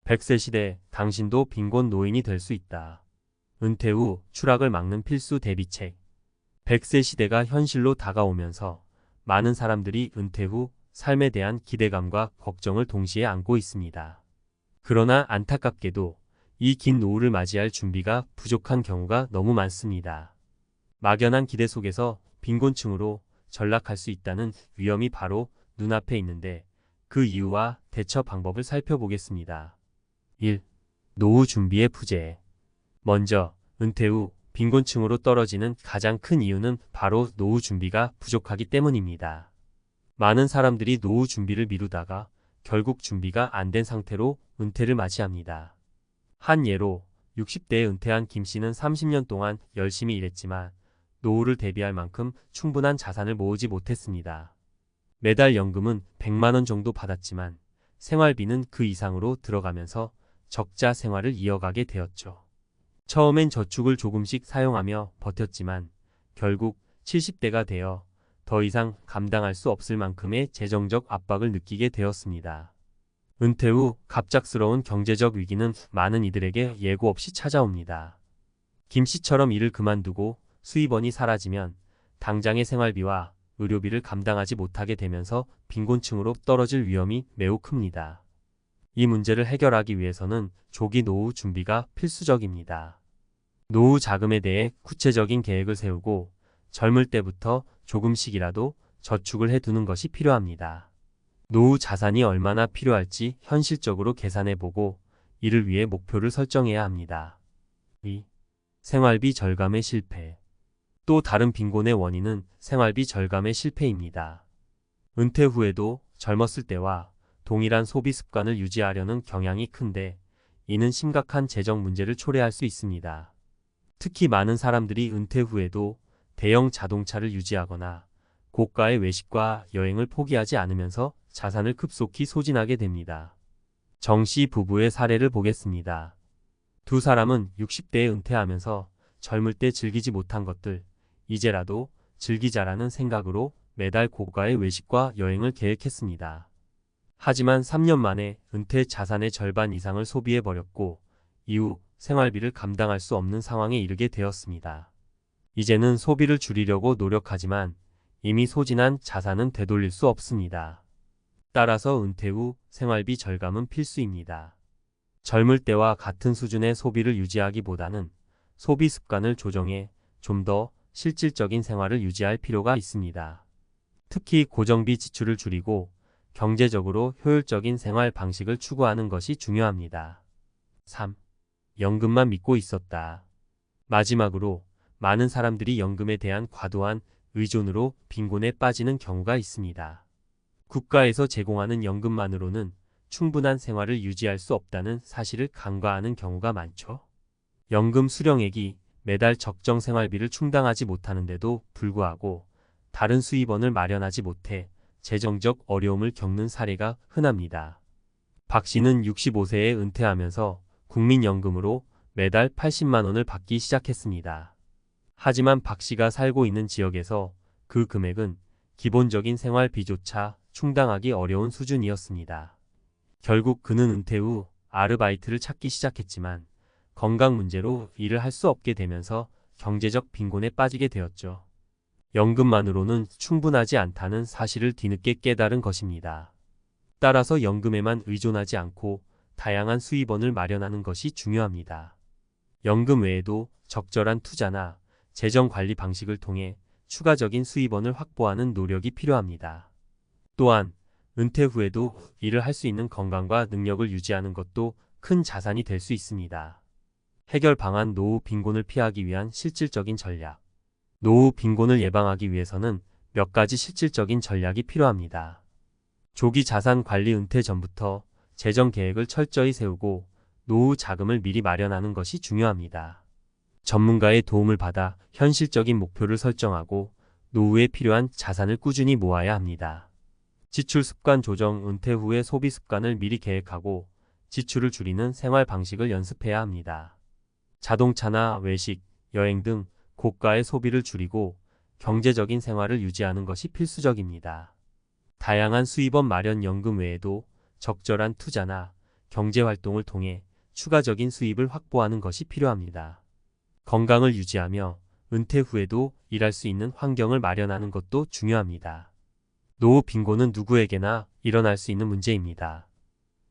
100세 시대 당신도 빈곤 노인이 될 수 있다. 은퇴 후 추락을 막는 필수 대비책. 100세 시대가 현실로 다가오면서 많은 사람들이 은퇴 후 삶에 대한 기대감과 걱정을 동시에 안고 있습니다. 그러나 안타깝게도 이 긴 노후를 맞이할 준비가 부족한 경우가 너무 많습니다. 막연한 기대 속에서 빈곤층으로 전락할 수 있다는 위험이 바로 눈앞에 있는데 그 이유와 대처 방법을 살펴보겠습니다. 1. 노후 준비의 부재. 먼저 은퇴 후 빈곤층으로 떨어지는 가장 큰 이유는 바로 노후 준비가 부족하기 때문입니다. 많은 사람들이 노후 준비를 미루다가 결국 준비가 안 된 상태로 은퇴를 맞이합니다. 한 예로 60대에 은퇴한 김 씨는 30년 동안 열심히 일했지만 노후를 대비할 만큼 충분한 자산을 모으지 못했습니다. 매달 연금은 100만 원 정도 받았지만 생활비는 그 이상으로 들어가면서 적자 생활을 이어가게 되었죠. 처음엔 저축을 조금씩 사용하며 버텼지만 결국 70대가 되어 더 이상 감당할 수 없을 만큼의 재정적 압박을 느끼게 되었습니다. 은퇴 후 갑작스러운 경제적 위기는 많은 이들에게 예고 없이 찾아옵니다. 김 씨처럼 일을 그만두고 수입원이 사라지면 당장의 생활비와 의료비를 감당하지 못하게 되면서 빈곤층으로 떨어질 위험이 매우 큽니다. 이 문제를 해결하기 위해서는 조기 노후 준비가 필수적입니다. 노후 자금에 대해 구체적인 계획을 세우고 젊을 때부터 조금씩이라도 저축을 해두는 것이 필요합니다. 노후 자산이 얼마나 필요할지 현실적으로 계산해보고 이를 위해 목표를 설정해야 합니다. 2. 생활비 절감의 실패. 또 다른 빈곤의 원인은 생활비 절감의 실패입니다. 은퇴 후에도 젊었을 때와 동일한 소비 습관을 유지하려는 경향이 큰데 이는 심각한 재정 문제를 초래할 수 있습니다. 특히 많은 사람들이 은퇴 후에도 대형 자동차를 유지하거나 고가의 외식과 여행을 포기하지 않으면서 자산을 급속히 소진하게 됩니다. 정 씨 부부의 사례를 보겠습니다. 두 사람은 60대에 은퇴하면서 젊을 때 즐기지 못한 것들, 이제라도 즐기자라는 생각으로 매달 고가의 외식과 여행을 계획했습니다. 하지만 3년 만에 은퇴 자산의 절반 이상을 소비해버렸고 이후 생활비를 감당할 수 없는 상황에 이르게 되었습니다. 이제는 소비를 줄이려고 노력하지만 이미 소진한 자산은 되돌릴 수 없습니다. 따라서 은퇴 후 생활비 절감은 필수입니다. 젊을 때와 같은 수준의 소비를 유지하기보다는 소비 습관을 조정해 좀 더 실질적인 생활을 유지할 필요가 있습니다. 특히 고정비 지출을 줄이고 경제적으로 효율적인 생활 방식을 추구하는 것이 중요합니다. 3. 연금만 믿고 있었다. 마지막으로 많은 사람들이 연금에 대한 과도한 의존으로 빈곤에 빠지는 경우가 있습니다. 국가에서 제공하는 연금만으로는 충분한 생활을 유지할 수 없다는 사실을 간과하는 경우가 많죠. 연금 수령액이 매달 적정 생활비를 충당하지 못하는데도 불구하고 다른 수입원을 마련하지 못해 재정적 어려움을 겪는 사례가 흔합니다. 박 씨는 65세에 은퇴하면서 국민연금으로 매달 80만 원을 받기 시작했습니다. 하지만 박 씨가 살고 있는 지역에서 그 금액은 기본적인 생활비조차 충당하기 어려운 수준이었습니다. 결국 그는 은퇴 후 아르바이트를 찾기 시작했지만 건강 문제로 일을 할 수 없게 되면서 경제적 빈곤에 빠지게 되었죠. 연금만으로는 충분하지 않다는 사실을 뒤늦게 깨달은 것입니다. 따라서 연금에만 의존하지 않고 다양한 수입원을 마련하는 것이 중요합니다. 연금 외에도 적절한 투자나 재정 관리 방식을 통해 추가적인 수입원을 확보하는 노력이 필요합니다. 또한 은퇴 후에도 일을 할 수 있는 건강과 능력을 유지하는 것도 큰 자산이 될 수 있습니다. 해결 방안. 노후 빈곤을 피하기 위한 실질적인 전략. 노후 빈곤을 예방하기 위해서는 몇 가지 실질적인 전략이 필요합니다. 조기 자산 관리. 은퇴 전부터 재정 계획을 철저히 세우고 노후 자금을 미리 마련하는 것이 중요합니다. 전문가의 도움을 받아 현실적인 목표를 설정하고 노후에 필요한 자산을 꾸준히 모아야 합니다. 지출 습관 조정. 은퇴 후의 소비 습관을 미리 계획하고 지출을 줄이는 생활 방식을 연습해야 합니다. 자동차나 외식, 여행 등 고가의 소비를 줄이고 경제적인 생활을 유지하는 것이 필수적입니다. 다양한 수입원 마련. 연금 외에도 적절한 투자나 경제활동을 통해 추가적인 수입을 확보하는 것이 필요합니다. 건강을 유지하며 은퇴 후에도 일할 수 있는 환경을 마련하는 것도 중요합니다. 노후 빈곤은 누구에게나 일어날 수 있는 문제입니다.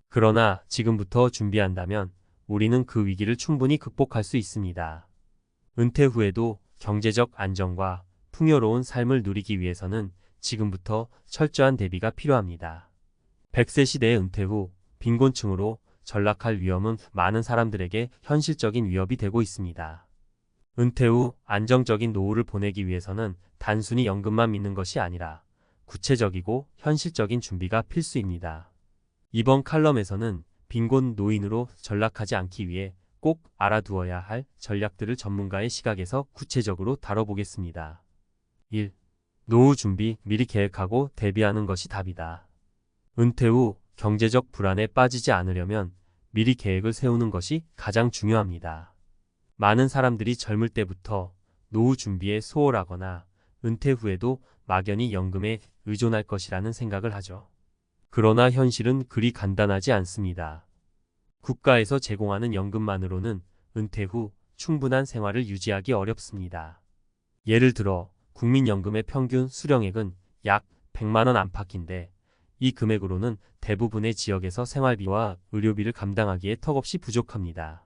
그러나 지금부터 준비한다면 우리는 그 위기를 충분히 극복할 수 있습니다. 은퇴 후에도 경제적 안정과 풍요로운 삶을 누리기 위해서는 지금부터 철저한 대비가 필요합니다. 100세 시대의 은퇴 후 빈곤층으로 전락할 위험은 많은 사람들에게 현실적인 위협이 되고 있습니다. 은퇴 후 안정적인 노후를 보내기 위해서는 단순히 연금만 믿는 것이 아니라 구체적이고 현실적인 준비가 필수입니다. 이번 칼럼에서는 빈곤 노인으로 전락하지 않기 위해 꼭 알아두어야 할 전략들을 전문가의 시각에서 구체적으로 다뤄보겠습니다. 1. 노후 준비, 미리 계획하고 대비하는 것이 답이다. 은퇴 후 경제적 불안에 빠지지 않으려면 미리 계획을 세우는 것이 가장 중요합니다. 많은 사람들이 젊을 때부터 노후 준비에 소홀하거나 은퇴 후에도 막연히 연금에 의존할 것이라는 생각을 하죠. 그러나 현실은 그리 간단하지 않습니다. 국가에서 제공하는 연금만으로는 은퇴 후 충분한 생활을 유지하기 어렵습니다. 예를 들어 국민연금의 평균 수령액은 약 100만 원 안팎인데 이 금액으로는 대부분의 지역에서 생활비와 의료비를 감당하기에 턱없이 부족합니다.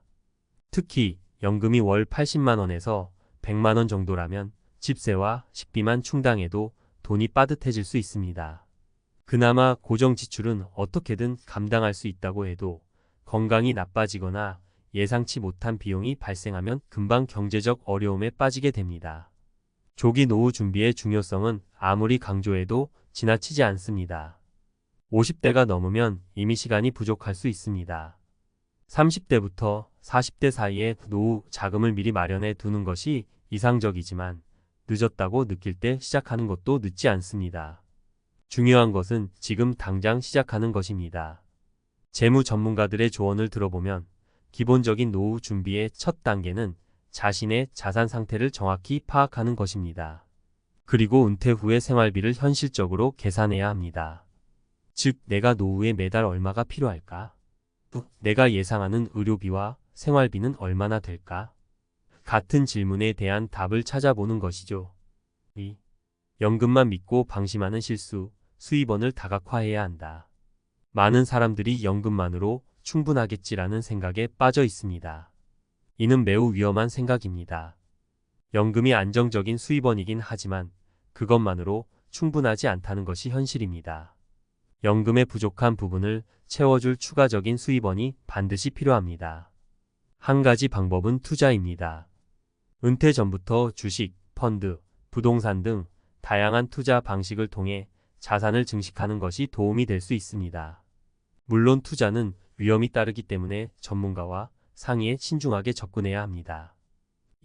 특히 연금이 월 80만 원에서 100만 원 정도라면 집세와 식비만 충당해도 돈이 빠듯해질 수 있습니다. 그나마 고정 지출은 어떻게든 감당할 수 있다고 해도 건강이 나빠지거나 예상치 못한 비용이 발생하면 금방 경제적 어려움에 빠지게 됩니다. 조기 노후 준비의 중요성은 아무리 강조해도 지나치지 않습니다. 50대가 넘으면 이미 시간이 부족할 수 있습니다. 30대부터 40대 사이에 노후 자금을 미리 마련해 두는 것이 이상적이지만 늦었다고 느낄 때 시작하는 것도 늦지 않습니다. 중요한 것은 지금 당장 시작하는 것입니다. 재무 전문가들의 조언을 들어보면 기본적인 노후 준비의 첫 단계는 자신의 자산 상태를 정확히 파악하는 것입니다. 그리고 은퇴 후의 생활비를 현실적으로 계산해야 합니다. 즉, 내가 노후에 매달 얼마가 필요할까? 내가 예상하는 의료비와 생활비는 얼마나 될까? 같은 질문에 대한 답을 찾아보는 것이죠. 2. 연금만 믿고 방심하는 실수, 수입원을 다각화해야 한다. 많은 사람들이 연금만으로 충분하겠지라는 생각에 빠져 있습니다. 이는 매우 위험한 생각입니다. 연금이 안정적인 수입원이긴 하지만 그것만으로 충분하지 않다는 것이 현실입니다. 연금의 부족한 부분을 채워줄 추가적인 수입원이 반드시 필요합니다. 한 가지 방법은 투자입니다. 은퇴 전부터 주식, 펀드, 부동산 등 다양한 투자 방식을 통해 자산을 증식하는 것이 도움이 될 수 있습니다. 물론 투자는 위험이 따르기 때문에 전문가와 상의에 신중하게 접근해야 합니다.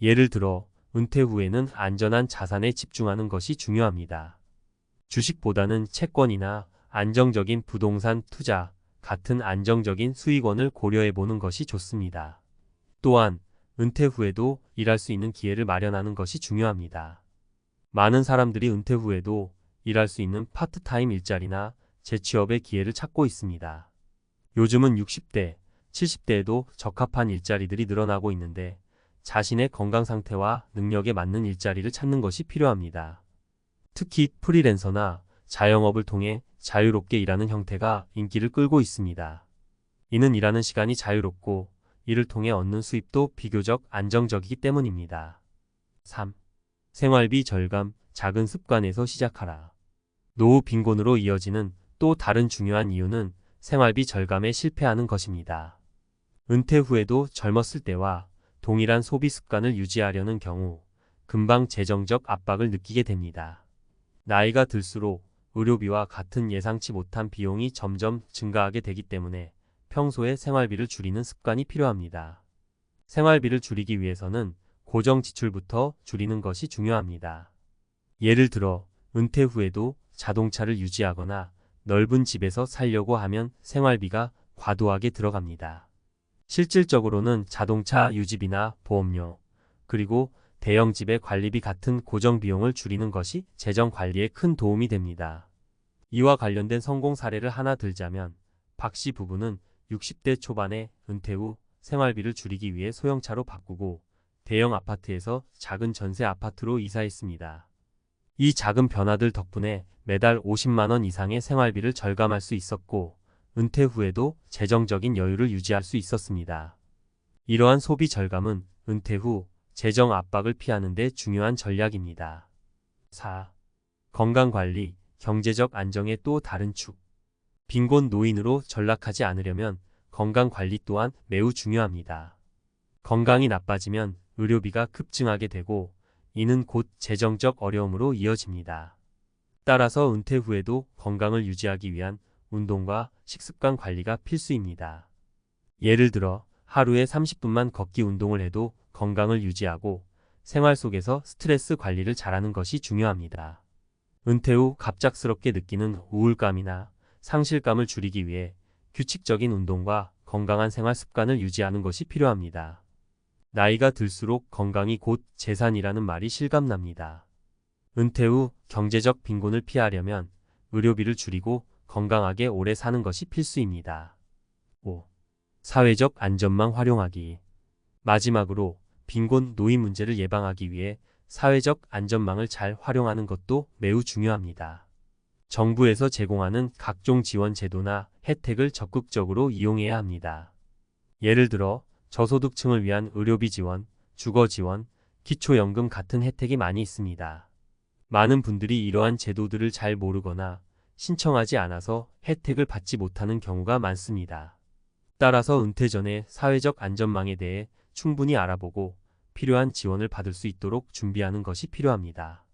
예를 들어 은퇴 후에는 안전한 자산에 집중하는 것이 중요합니다. 주식보다는 채권이나 안정적인 부동산 투자 같은 안정적인 수익원을 고려해보는 것이 좋습니다. 또한 은퇴 후에도 일할 수 있는 기회를 마련하는 것이 중요합니다. 많은 사람들이 은퇴 후에도 일할 수 있는 파트타임 일자리나 재취업의 기회를 찾고 있습니다. 요즘은 60대, 70대에도 적합한 일자리들이 늘어나고 있는데 자신의 건강 상태와 능력에 맞는 일자리를 찾는 것이 필요합니다. 특히 프리랜서나 자영업을 통해 자유롭게 일하는 형태가 인기를 끌고 있습니다. 이는 일하는 시간이 자유롭고 이를 통해 얻는 수입도 비교적 안정적이기 때문입니다. 3. 생활비 절감, 작은 습관에서 시작하라. 노후 빈곤으로 이어지는 또 다른 중요한 이유는 생활비 절감에 실패하는 것입니다. 은퇴 후에도 젊었을 때와 동일한 소비 습관을 유지하려는 경우 금방 재정적 압박을 느끼게 됩니다. 나이가 들수록 의료비와 같은 예상치 못한 비용이 점점 증가하게 되기 때문에 평소에 생활비를 줄이는 습관이 필요합니다. 생활비를 줄이기 위해서는 고정 지출부터 줄이는 것이 중요합니다. 예를 들어 은퇴 후에도 자동차를 유지하거나 넓은 집에서 살려고 하면 생활비가 과도하게 들어갑니다. 실질적으로는 자동차 유지비나 보험료, 그리고 대형 집의 관리비 같은 고정 비용을 줄이는 것이 재정 관리에 큰 도움이 됩니다. 이와 관련된 성공 사례를 하나 들자면 박 씨 부부는 60대 초반에 은퇴 후 생활비를 줄이기 위해 소형차로 바꾸고 대형 아파트에서 작은 전세 아파트로 이사했습니다. 이 작은 변화들 덕분에 매달 50만 원 이상의 생활비를 절감할 수 있었고 은퇴 후에도 재정적인 여유를 유지할 수 있었습니다. 이러한 소비 절감은 은퇴 후 재정 압박을 피하는 데 중요한 전략입니다. 4. 건강관리, 경제적 안정의 또 다른 축. 빈곤 노인으로 전락하지 않으려면 건강관리 또한 매우 중요합니다. 건강이 나빠지면 의료비가 급증하게 되고 이는 곧 재정적 어려움으로 이어집니다. 따라서 은퇴 후에도 건강을 유지하기 위한 운동과 식습관 관리가 필수입니다. 예를 들어 하루에 30분만 걷기 운동을 해도 건강을 유지하고 생활 속에서 스트레스 관리를 잘하는 것이 중요합니다. 은퇴 후 갑작스럽게 느끼는 우울감이나 상실감을 줄이기 위해 규칙적인 운동과 건강한 생활 습관을 유지하는 것이 필요합니다. 나이가 들수록 건강이 곧 재산이라는 말이 실감납니다. 은퇴 후 경제적 빈곤을 피하려면 의료비를 줄이고 건강하게 오래 사는 것이 필수입니다. 5. 사회적 안전망 활용하기. 마지막으로 빈곤 노인 문제를 예방하기 위해 사회적 안전망을 잘 활용하는 것도 매우 중요합니다. 정부에서 제공하는 각종 지원 제도나 혜택을 적극적으로 이용해야 합니다. 예를 들어 저소득층을 위한 의료비 지원, 주거 지원, 기초연금 같은 혜택이 많이 있습니다. 많은 분들이 이러한 제도들을 잘 모르거나 신청하지 않아서 혜택을 받지 못하는 경우가 많습니다. 따라서 은퇴 전에 사회적 안전망에 대해 충분히 알아보고 필요한 지원을 받을 수 있도록 준비하는 것이 필요합니다.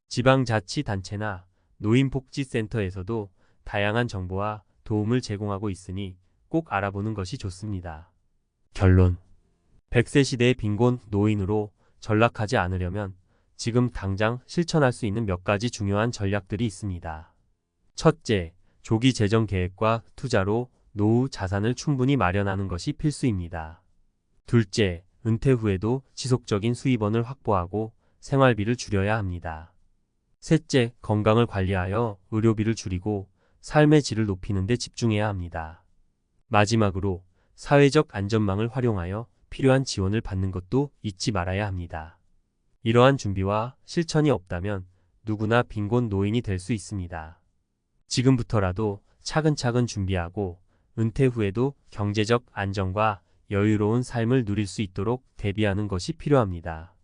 지방자치단체나 노인복지센터에서도 다양한 정보와 도움을 제공하고 있으니 꼭 알아보는 것이 좋습니다. 결론. 100세 시대의 빈곤 노인으로 전락하지 않으려면 지금 당장 실천할 수 있는 몇 가지 중요한 전략들이 있습니다. 첫째, 조기 재정 계획과 투자로 노후 자산을 충분히 마련하는 것이 필수입니다. 둘째, 은퇴 후에도 지속적인 수입원을 확보하고 생활비를 줄여야 합니다. 셋째, 건강을 관리하여 의료비를 줄이고 삶의 질을 높이는 데 집중해야 합니다. 마지막으로 사회적 안전망을 활용하여 필요한 지원을 받는 것도 잊지 말아야 합니다. 이러한 준비와 실천이 없다면 누구나 빈곤 노인이 될 수 있습니다. 지금부터라도 차근차근 준비하고 은퇴 후에도 경제적 안정과 여유로운 삶을 누릴 수 있도록 대비하는 것이 필요합니다.